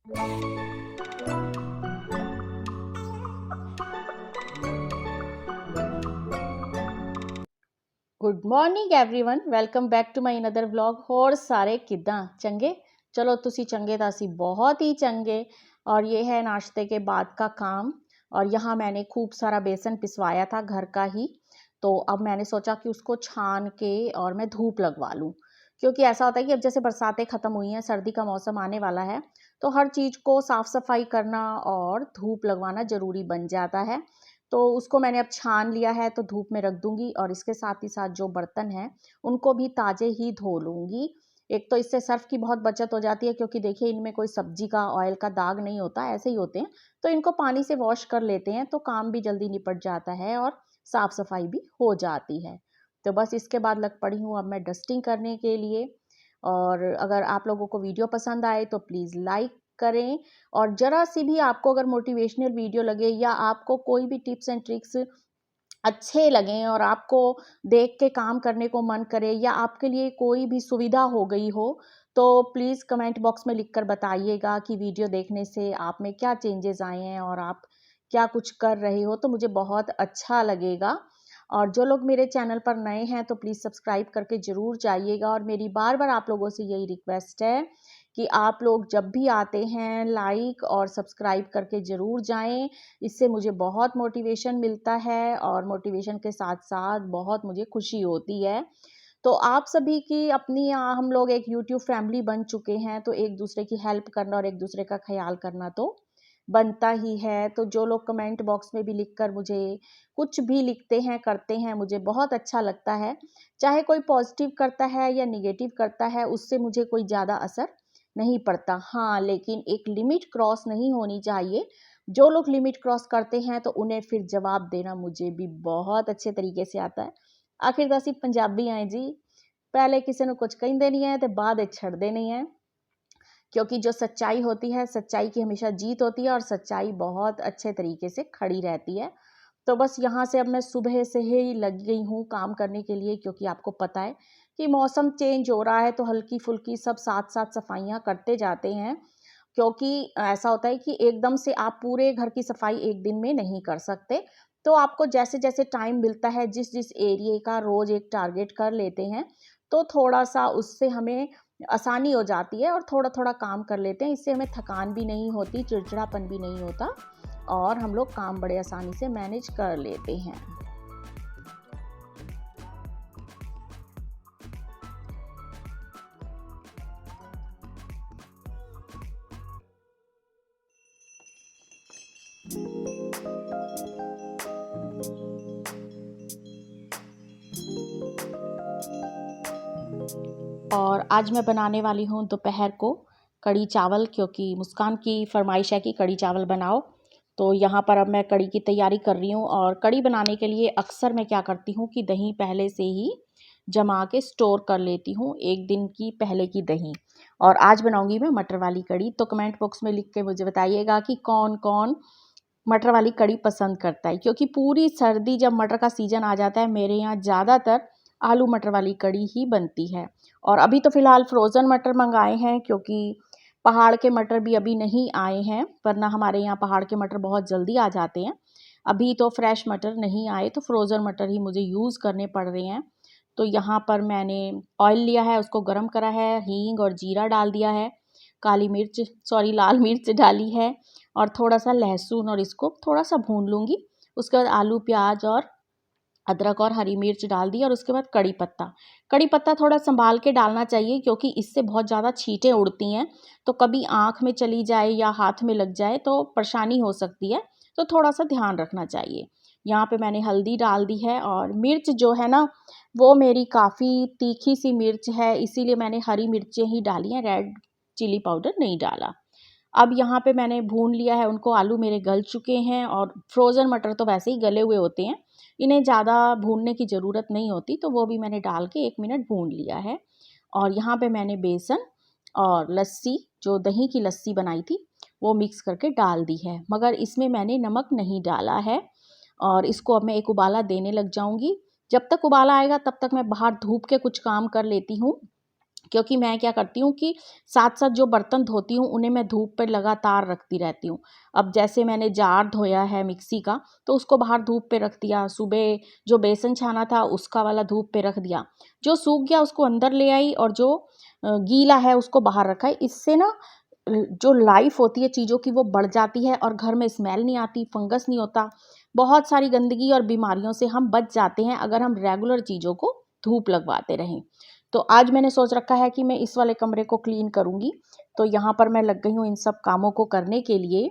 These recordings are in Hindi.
Good morning everyone welcome back to my another vlog. ਹੋਰ ਸਾਰੇ ਕਿੱਦਾਂ? ਚੰਗੇ? चलो तुसी चंगे तो असी बहुत ही चंगे। और ये है नाश्ते के बाद का काम। और यहाँ मैंने खूब सारा बेसन पिसवाया था घर का ही, तो अब मैंने सोचा कि उसको छान के और मैं धूप लगवा लूँ, क्योंकि ऐसा होता है कि अब जैसे बरसातें ख़त्म हुई हैं, सर्दी का मौसम आने वाला है, तो हर चीज़ को साफ़ सफाई करना और धूप लगवाना ज़रूरी बन जाता है। तो उसको मैंने अब छान लिया है, तो धूप में रख दूंगी। और इसके साथ ही साथ जो बर्तन हैं उनको भी ताज़े ही धो लूँगी। एक तो इससे सर्फ की बहुत बचत हो जाती है, क्योंकि देखिए इनमें कोई सब्जी का ऑयल का दाग नहीं होता, ऐसे ही होते हैं। तो इनको पानी से वॉश कर लेते हैं तो काम भी जल्दी निपट जाता है और साफ़ सफाई भी हो जाती है। तो बस इसके बाद लग पड़ी हूँ अब मैं डस्टिंग करने के लिए। और अगर आप लोगों को वीडियो पसंद आए तो प्लीज़ लाइक करें। और ज़रा सी भी आपको अगर मोटिवेशनल वीडियो लगे या आपको कोई भी टिप्स एंड ट्रिक्स अच्छे लगें और आपको देख के काम करने को मन करे, या आपके लिए कोई भी सुविधा हो गई हो, तो प्लीज़ कमेंट बॉक्स में लिखकर बताइएगा कि वीडियो देखने से आप में क्या चेंजेस आए हैं और आप क्या कुछ कर रहे हो, तो मुझे बहुत अच्छा लगेगा। और जो लोग मेरे चैनल पर नए हैं तो प्लीज़ सब्सक्राइब करके ज़रूर जाइएगा। और मेरी बार बार आप लोगों से यही रिक्वेस्ट है कि आप लोग जब भी आते हैं लाइक और सब्सक्राइब करके ज़रूर जाएं। इससे मुझे बहुत मोटिवेशन मिलता है और मोटिवेशन के साथ साथ बहुत मुझे खुशी होती है। तो आप सभी की अपनी हम लोग एक यूट्यूब फैमिली बन चुके हैं, तो एक दूसरे की हेल्प करना और एक दूसरे का ख्याल करना तो बनता ही है। तो जो लोग कमेंट बॉक्स में भी लिखकर मुझे कुछ भी लिखते हैं करते हैं, मुझे बहुत अच्छा लगता है। चाहे कोई पॉजिटिव करता है या निगेटिव करता है, उससे मुझे कोई ज़्यादा असर नहीं पड़ता। हाँ, लेकिन एक लिमिट क्रॉस नहीं होनी चाहिए। जो लोग लिमिट क्रॉस करते हैं तो उन्हें फिर जवाब देना मुझे भी बहुत अच्छे तरीके से आता है। आखिर तो ਅਸੀਂ पंजाबी हैं जी, पहले किसी ਨੂੰ कुछ ਕਹਿੰਦੇ नहीं है तो बाद छड़ते नहीं है। क्योंकि जो सच्चाई होती है, सच्चाई की हमेशा जीत होती है और सच्चाई बहुत अच्छे तरीके से खड़ी रहती है। तो बस यहाँ से अब मैं सुबह से ही लग गई हूँ काम करने के लिए, क्योंकि आपको पता है कि मौसम चेंज हो रहा है, तो हल्की फुल्की सब साथ साथ सफाइयाँ करते जाते हैं। क्योंकि ऐसा होता है कि एकदम से आप पूरे घर की सफाई एक दिन में नहीं कर सकते। तो आपको जैसे जैसे टाइम मिलता है, जिस जिस एरिया का रोज एक टारगेट कर लेते हैं, तो थोड़ा सा उससे हमें आसानी हो जाती है और थोड़ा थोड़ा काम कर लेते हैं। इससे हमें थकान भी नहीं होती, चिड़चिड़ापन भी नहीं होता, और हम लोग काम बड़े आसानी से मैनेज कर लेते हैं। और आज मैं बनाने वाली हूँ दोपहर को कढ़ी चावल, क्योंकि मुस्कान की फरमाइश है कि कढ़ी चावल बनाओ। तो यहाँ पर अब मैं कढ़ी की तैयारी कर रही हूँ। और कढ़ी बनाने के लिए अक्सर मैं क्या करती हूँ कि दही पहले से ही जमा के स्टोर कर लेती हूँ, एक दिन की पहले की दही। और आज बनाऊँगी मैं मटर वाली कढ़ी। तो कमेंट बॉक्स में लिख के मुझे बताइएगा कि कौन कौन मटर वाली कढ़ी पसंद करता है, क्योंकि पूरी सर्दी जब मटर का सीज़न आ जाता है, मेरे यहाँ ज़्यादातर आलू मटर वाली कढ़ी ही बनती है। और अभी तो फ़िलहाल फ्रोज़न मटर मंगाए हैं, क्योंकि पहाड़ के मटर भी अभी नहीं आए हैं, वरना हमारे यहाँ पहाड़ के मटर बहुत जल्दी आ जाते हैं। अभी तो फ्रेश मटर नहीं आए, तो फ्रोज़न मटर ही मुझे यूज़ करने पड़ रहे हैं। तो यहाँ पर मैंने ऑयल लिया है, उसको गर्म करा है, हींग और जीरा डाल दिया है, लाल मिर्च डाली है, और थोड़ा सा लहसुन, और इसको थोड़ा सा भून लूँगी। उसके बाद आलू, प्याज और अदरक और हरी मिर्च डाल दी। और उसके बाद कड़ी पत्ता थोड़ा संभाल के डालना चाहिए, क्योंकि इससे बहुत ज़्यादा छींटें उड़ती हैं, तो कभी आँख में चली जाए या हाथ में लग जाए तो परेशानी हो सकती है। तो थोड़ा सा ध्यान रखना चाहिए। यहाँ पे मैंने हल्दी डाल दी है, और मिर्च जो है ना, वो मेरी काफ़ी तीखी सी मिर्च है, इसीलिए मैंने हरी मिर्चें ही डाली हैं, रेड चिली पाउडर नहीं डाला। अब यहाँ पे मैंने भून लिया है उनको, आलू मेरे गल चुके हैं। और फ्रोज़न मटर तो वैसे ही गले हुए होते हैं, इन्हें ज़्यादा भूनने की ज़रूरत नहीं होती, तो वो भी मैंने डाल के 1 मिनट भून लिया है। और यहाँ पे मैंने बेसन और लस्सी, जो दही की लस्सी बनाई थी, वो मिक्स करके डाल दी है, मगर इसमें मैंने नमक नहीं डाला है। और इसको अब मैं एक उबाला देने लग जाऊँगी। जब तक उबाला आएगा तब तक मैं बाहर धूप के कुछ काम कर लेती हूँ, क्योंकि मैं क्या करती हूँ कि साथ साथ जो बर्तन धोती हूँ उन्हें मैं धूप पर लगातार रखती रहती हूँ। अब जैसे मैंने जार धोया है मिक्सी का, तो उसको बाहर धूप पे रख दिया। सुबह जो बेसन छाना था उसका वाला धूप पे रख दिया। जो सूख गया उसको अंदर ले आई और जो गीला है उसको बाहर रखा है। इससे ना जो लाइफ होती है चीज़ों की वो बढ़ जाती है और घर में स्मेल नहीं आती, फंगस नहीं होता। बहुत सारी गंदगी और बीमारियों से हम बच जाते हैं अगर हम रेगुलर चीज़ों को धूप लगवाते रहें। तो आज मैंने सोच रखा है कि मैं इस वाले कमरे को क्लीन करूँगी। तो यहाँ पर मैं लग गई हूँ इन सब कामों को करने के लिए।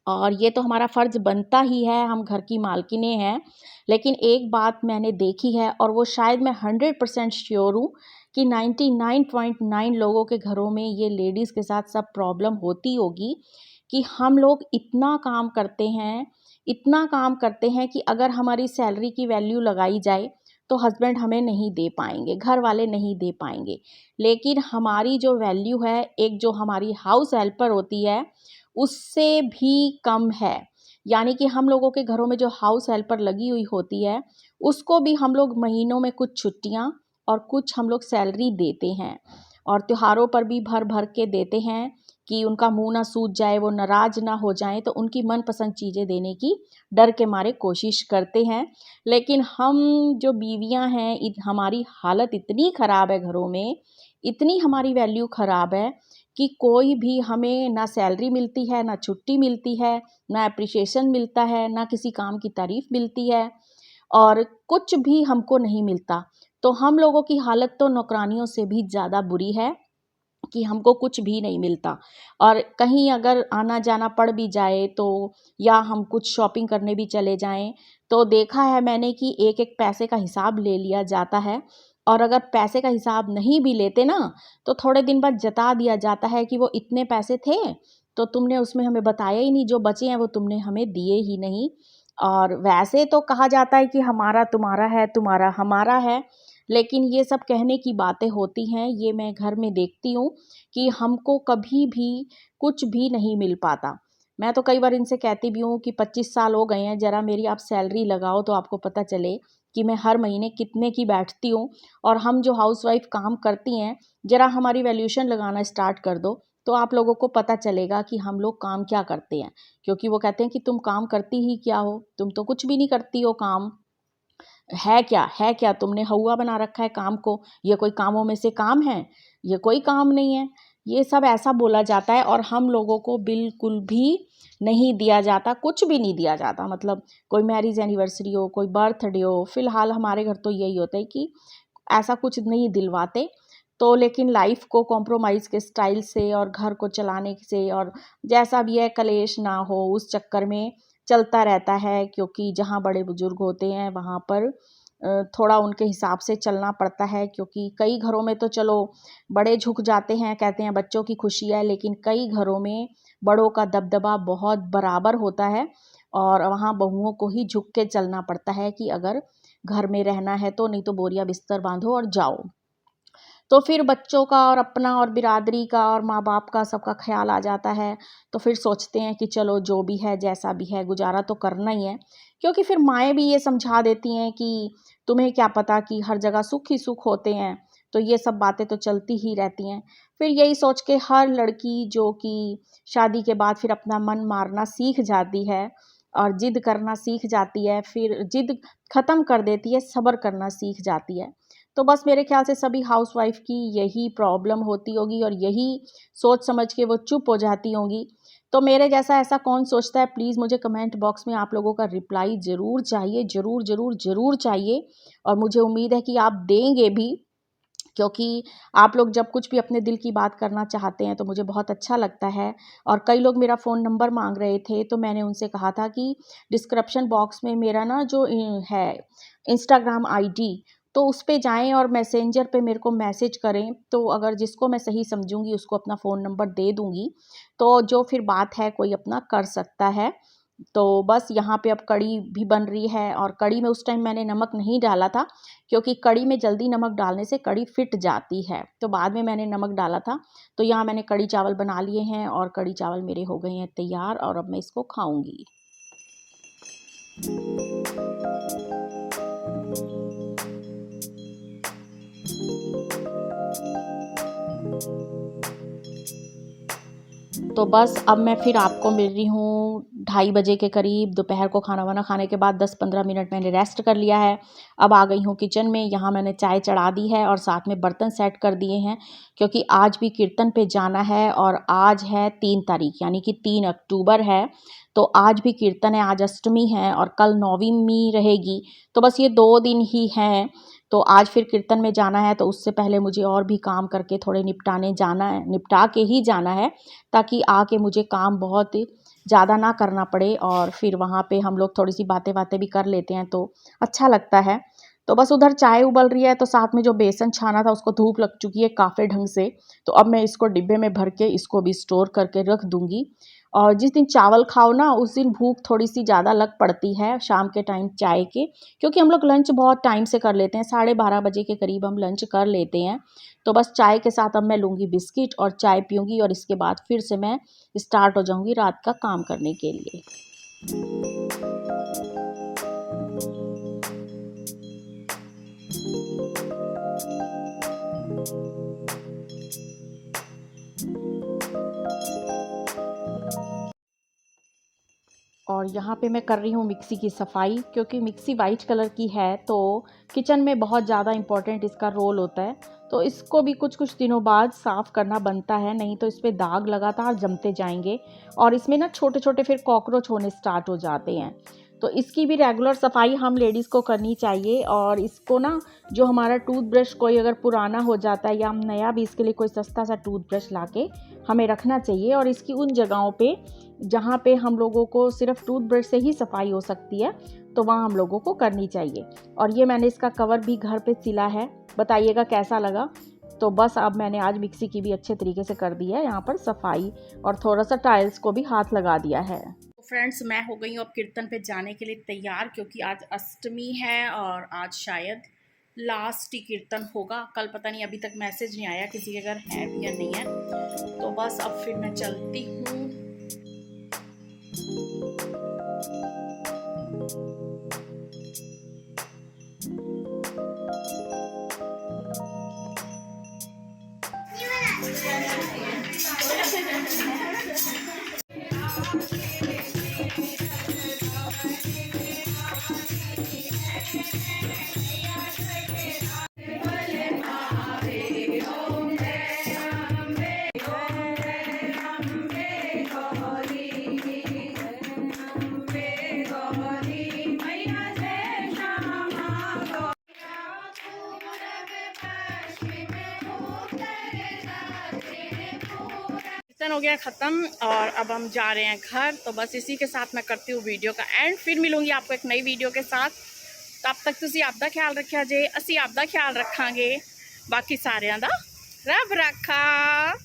और ये तो हमारा फ़र्ज़ बनता ही है, हम घर की मालकिनें हैं। लेकिन एक बात मैंने देखी है और वो शायद मैं 100% श्योर हूँ कि 99.9 लोगों के घरों में ये लेडीज़ के साथ सब प्रॉब्लम होती होगी कि हम लोग इतना काम करते हैं कि अगर हमारी सैलरी की वैल्यू लगाई जाए तो हस्बैंड हमें नहीं दे पाएँगे, घर वाले नहीं दे पाएँगे। लेकिन हमारी जो वैल्यू है, एक जो हमारी हाउस हेल्पर होती है उससे भी कम है। यानी कि हम लोगों के घरों में जो हाउस हेल्पर लगी हुई होती है, उसको भी हम लोग महीनों में कुछ छुट्टियाँ और कुछ हम लोग सैलरी देते हैं। और त्योहारों पर भी भर-भर के देते हैं कि उनका मुँह ना सूज जाए, वो नाराज़ ना हो जाएँ, तो उनकी मनपसंद चीज़ें देने की डर के मारे कोशिश करते हैं। लेकिन हम जो बीवियाँ हैं हमारी हालत इतनी ख़राब है घरों में, इतनी हमारी वैल्यू ख़राब है कि कोई भी हमें ना सैलरी मिलती है, ना छुट्टी मिलती है, ना एप्रिसिएशन मिलता है, ना किसी काम की तारीफ़ मिलती है और कुछ भी हमको नहीं मिलता। तो हम लोगों की हालत तो नौकरानियों से भी ज़्यादा बुरी है कि हमको कुछ भी नहीं मिलता। और कहीं अगर आना-जाना पड़ भी जाए तो या हम कुछ शॉपिंग करने भी चले जाएँ, तो देखा है मैंने कि एक-एक पैसे का हिसाब ले लिया जाता है और अगर पैसे का हिसाब नहीं भी लेते ना, तो थोड़े दिन बाद जता दिया जाता है कि वो इतने पैसे थे, तो तुमने उसमें हमें बताया ही नहीं, जो बचे हैं वो तुमने हमें दिए ही नहीं। और वैसे तो कहा जाता है कि हमारा तुम्हारा है, तुम्हारा हमारा है, लेकिन ये सब कहने की बातें होती हैं। ये मैं घर में देखती हूँ कि हमको कभी भी कुछ भी नहीं मिल पाता। मैं तो कई बार इनसे कहती भी हूँ कि 25 साल हो गए हैं, ज़रा मेरी आप सैलरी लगाओ तो आपको पता चले कि मैं हर महीने कितने की बैठती हूँ। और हम जो हाउसवाइफ़ काम करती हैं, ज़रा हमारी वैल्यूएशन लगाना स्टार्ट कर दो, तो आप लोगों को पता चलेगा कि हम लोग काम क्या करते हैं। क्योंकि वो कहते हैं कि तुम काम करती ही क्या हो? तुम तो कुछ भी नहीं करती हो काम। है क्या तुमने हौवा बना रखा है काम को, ये कोई कामों में से काम है? ये कोई काम नहीं है। ये सब ऐसा बोला जाता है और हम लोगों को बिल्कुल भी नहीं दिया जाता, कुछ भी नहीं दिया जाता। मतलब कोई मैरिज एनिवर्सरी हो, कोई बर्थडे हो, फ़िलहाल हमारे घर तो यही होता है कि ऐसा कुछ नहीं दिलवाते। तो लेकिन लाइफ़ को कॉम्प्रोमाइज़ के स्टाइल से और घर को चलाने से और जैसा भी है कलेश ना हो उस चक्कर में चलता रहता है, क्योंकि जहाँ बड़े-बुज़ुर्ग होते हैं वहाँ पर थोड़ा उनके हिसाब से चलना पड़ता है। क्योंकि कई घरों में तो चलो बड़े झुक जाते हैं, कहते हैं बच्चों की खुशी है, लेकिन कई घरों में बड़ों का दबदबा बहुत बराबर होता है और वहाँ बहुओं को ही झुक के चलना पड़ता है कि अगर घर में रहना है तो, नहीं तो बोरिया बिस्तर बाँधो और जाओ। तो फिर बच्चों का और अपना और बिरादरी का और माँ-बाप का सबका ख़्याल आ जाता है। तो फिर सोचते हैं कि चलो जो भी है, जैसा भी है, गुज़ारा तो करना ही है। क्योंकि फिर माएँ भी ये समझा देती हैं कि तुम्हें क्या पता कि हर जगह सुख ही सुख होते हैं। तो ये सब बातें तो चलती ही रहती हैं। फिर यही सोच के हर लड़की जो कि शादी के बाद फिर अपना मन मारना सीख जाती है और ज़िद करना सीख जाती है, फिर ज़िद ख़त्म कर देती है, सब्र करना सीख जाती है। तो बस मेरे ख़्याल से सभी हाउसवाइफ़ की यही प्रॉब्लम होती होगी और यही सोच समझ के वो चुप हो जाती होंगी। तो मेरे जैसा ऐसा कौन सोचता है, प्लीज़ मुझे कमेंट बॉक्स में आप लोगों का रिप्लाई ज़रूर चाहिए, ज़रूर, ज़रूर, ज़रूर चाहिए। और मुझे उम्मीद है कि आप देंगे भी, क्योंकि आप लोग जब कुछ भी अपने दिल की बात करना चाहते हैं तो मुझे बहुत अच्छा लगता है। और कई लोग मेरा फ़ोन नंबर मांग रहे थे, तो मैंने उनसे कहा था कि डिस्क्रिप्शन बॉक्स में मेरा ना जो है इंस्टाग्राम आईडी, तो उस पे जाएं और मैसेंजर पे मेरे को मैसेज करें। तो अगर जिसको मैं सही समझूंगी उसको अपना फ़ोन नंबर दे दूंगी, तो जो फिर बात है कोई अपना कर सकता है। तो बस यहाँ पे अब कढ़ी भी बन रही है और कढ़ी में उस टाइम मैंने नमक नहीं डाला था, क्योंकि कढ़ी में जल्दी नमक डालने से कढ़ी फिट जाती है, तो बाद में मैंने नमक डाला था। तो यहाँ मैंने कढ़ी चावल बना लिए हैं और कढ़ी चावल मेरे हो गए हैं तैयार और अब मैं इसको खाऊंगी। तो बस अब मैं फिर आपको मिल रही हूँ 2:30 बजे के करीब। दोपहर को खाना वाना खाने के बाद 10-15 मिनट मैंने रेस्ट कर लिया है। अब आ गई हूँ किचन में। यहाँ मैंने चाय चढ़ा दी है और साथ में बर्तन सेट कर दिए हैं, क्योंकि आज भी कीर्तन पे जाना है और आज है 3 तारीख यानी कि 3 अक्टूबर है। तो आज भी कीर्तन है, आज अष्टमी है और कल नवमी रहेगी। तो बस ये 2 दिन ही हैं। तो आज फिर कीर्तन में जाना है, तो उससे पहले मुझे और भी काम करके थोड़े निपटा के ही जाना है, ताकि आके मुझे काम बहुत ज़्यादा ना करना पड़े। और फिर वहाँ पे हम लोग थोड़ी सी बातें भी कर लेते हैं तो अच्छा लगता है। तो बस उधर चाय उबल रही है, तो साथ में जो बेसन छाना था उसको धूप लग चुकी है काफ़ी ढंग से। तो अब मैं इसको डिब्बे में भर के इसको भी स्टोर करके रख दूँगी। और जिस दिन चावल खाओ ना, उस दिन भूख थोड़ी सी ज़्यादा लग पड़ती है शाम के टाइम चाय के, क्योंकि हम लोग लंच बहुत टाइम से कर लेते हैं, 12:30 बजे के करीब हम लंच कर लेते हैं। तो बस चाय के साथ अब मैं लूँगी बिस्किट और चाय पीऊँगी और इसके बाद फिर से मैं स्टार्ट हो जाऊँगी रात का काम करने के लिए। और यहाँ पे मैं कर रही हूँ मिक्सी की सफाई, क्योंकि मिक्सी वाइट कलर की है तो किचन में बहुत ज़्यादा इम्पोर्टेंट इसका रोल होता है। तो इसको भी कुछ कुछ दिनों बाद साफ़ करना बनता है, नहीं तो इस पर दाग लगातार जमते जाएंगे और इसमें ना छोटे छोटे फिर कॉकरोच होने स्टार्ट हो जाते हैं। तो इसकी भी रेगुलर सफाई हम लेडीज़ को करनी चाहिए। और इसको ना, जो हमारा टूथब्रश कोई अगर पुराना हो जाता है या हम नया भी इसके लिए कोई सस्ता सा टूथब्रश लाके हमें रखना चाहिए। और इसकी उन जगहों पे जहाँ पे हम लोगों को सिर्फ टूथब्रश से ही सफाई हो सकती है, तो वहाँ हम लोगों को करनी चाहिए। और ये मैंने इसका कवर भी घर पे सिला है, बताइएगा कैसा लगा। तो बस अब मैंने आज मिक्सी की भी अच्छे तरीके से कर दी है यहाँ पर सफाई, और थोड़ा सा टाइल्स को भी हाथ लगा दिया है। तो फ्रेंड्स, मैं हो गई हूँ अब कीर्तन पे जाने के लिए तैयार, क्योंकि आज अष्टमी है और आज शायद लास्ट ही कीर्तन होगा। कल पता नहीं, अभी तक मैसेज नहीं आया किसी के अगर है भी या नहीं है। तो बस अब फिर मैं चलती हूँ। हो गया ख़त्म और अब हम जा रहे हैं घर। तो बस इसी के साथ मैं करती हूँ वीडियो का एंड, फिर मिलूंगी आपको एक नई वीडियो के साथ। तब तक तुसी आपदा ख्याल रखिया जे, असी आपदा ख्याल रखांगे। बाकी सारियां दा रब रखा।